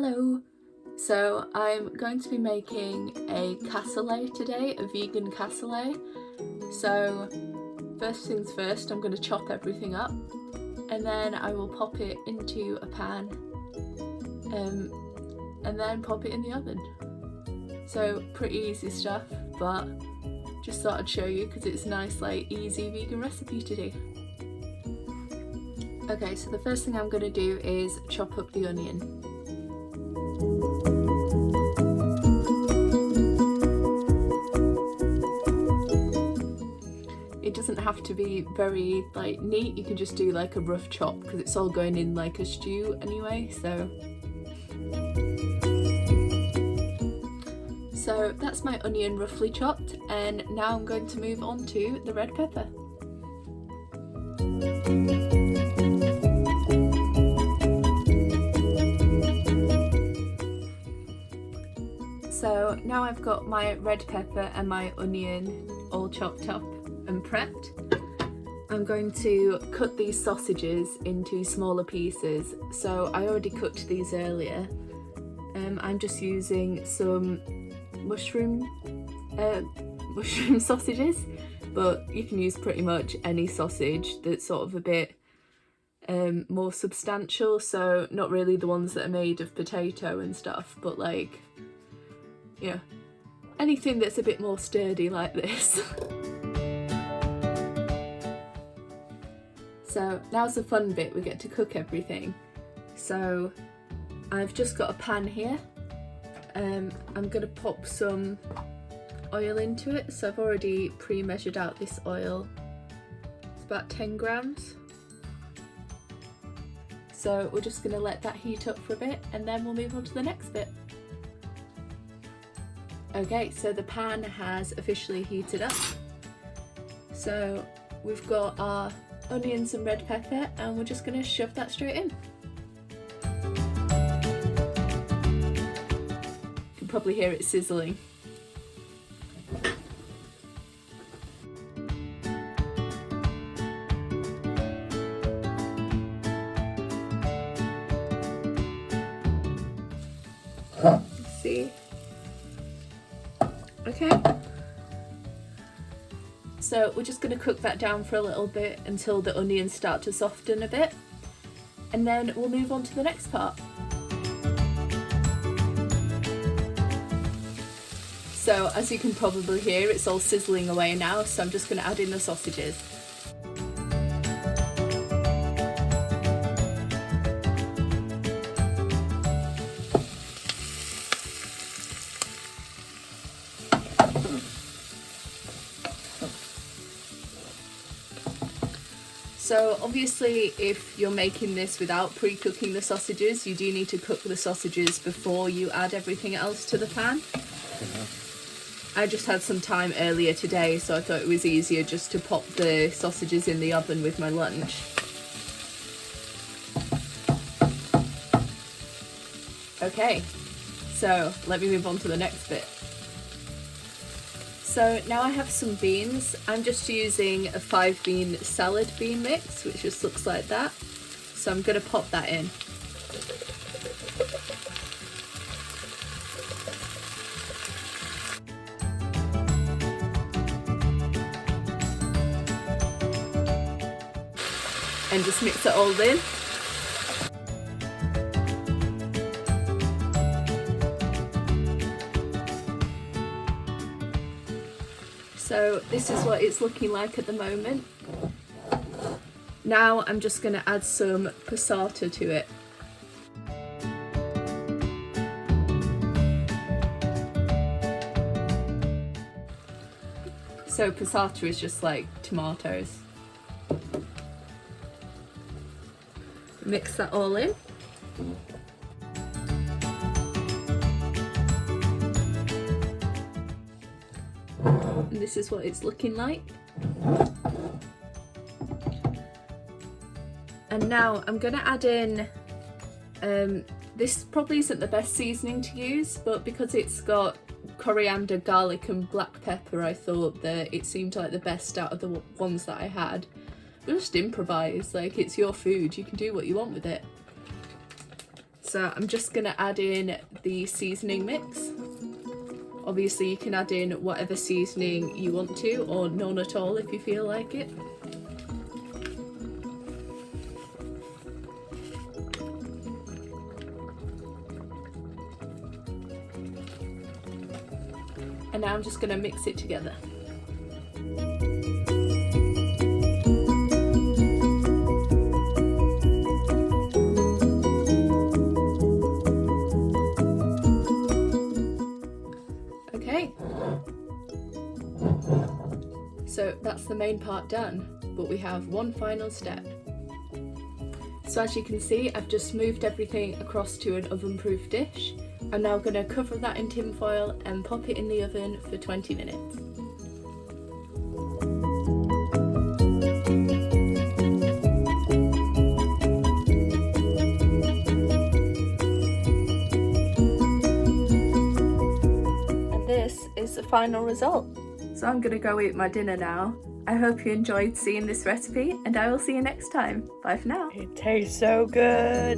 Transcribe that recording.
Hello! So I'm going to be making a cassoulet today, a vegan cassoulet. So first things first, I'm going to chop everything up and then I will pop it into a pan and then pop it in the oven. So pretty easy stuff, but just thought I'd show you because it's a nice, like, easy vegan recipe to do. Okay, so the first thing I'm going to do is chop up the onion. It doesn't have to be very neat, you can just do like a rough chop because it's all going in like a stew anyway, so that's my onion roughly chopped, and now I'm going to move on to the red pepper. So now I've got my red pepper and my onion all chopped up and prepped. I'm going to cut these sausages into smaller pieces. So I already cooked these earlier. I'm just using some mushroom sausages, but you can use pretty much any sausage that's sort of a bit more substantial, so not really the ones that are made of potato and stuff, but like, you know, anything that's a bit more sturdy like this. So now's the fun bit, we get to cook everything. So I've just got a pan here. I'm gonna pop some oil into it. So I've already pre-measured out this oil. It's about 10 grams. So we're just gonna let that heat up for a bit and then we'll move on to the next bit. Okay, so the pan has officially heated up. So we've got our onions and red pepper and we're just going to shove that straight in. You can probably hear it sizzling. See? Okay. So we're just going to cook that down for a little bit until the onions start to soften a bit, and then we'll move on to the next part. So as you can probably hear, it's all sizzling away now, so I'm just going to add in the sausages. So obviously if you're making this without pre-cooking the sausages, you do need to cook the sausages before you add everything else to the pan. I just had some time earlier today, so I thought it was easier just to pop the sausages in the oven with my lunch. Okay, so let me move on to the next bit. So now I have some beans. I'm just using a 5-bean salad bean mix, which just looks like that. So I'm going to pop that in. And just mix it all in. So this is what it's looking like at the moment. Now I'm just going to add some passata to it. So passata is just like tomatoes. Mix that all in. And this is what it's looking like. And now I'm going to add in, this probably isn't the best seasoning to use, but because it's got coriander, garlic and black pepper, I thought that it seemed like the best out of the ones that I had. But just improvise, like, it's your food, you can do what you want with it. So I'm just going to add in the seasoning mix. Obviously you can add in whatever seasoning you want to, or none at all if you feel like it. And now I'm just going to mix it together. Okay, so that's the main part done, but we have one final step. So as you can see, I've just moved everything across to an oven-proof dish. I'm now going to cover that in tin foil and pop it in the oven for 20 minutes. And this is the final result. So I'm going to go eat my dinner now. I hope you enjoyed seeing this recipe, and I will see you next time. Bye for now. It tastes so good.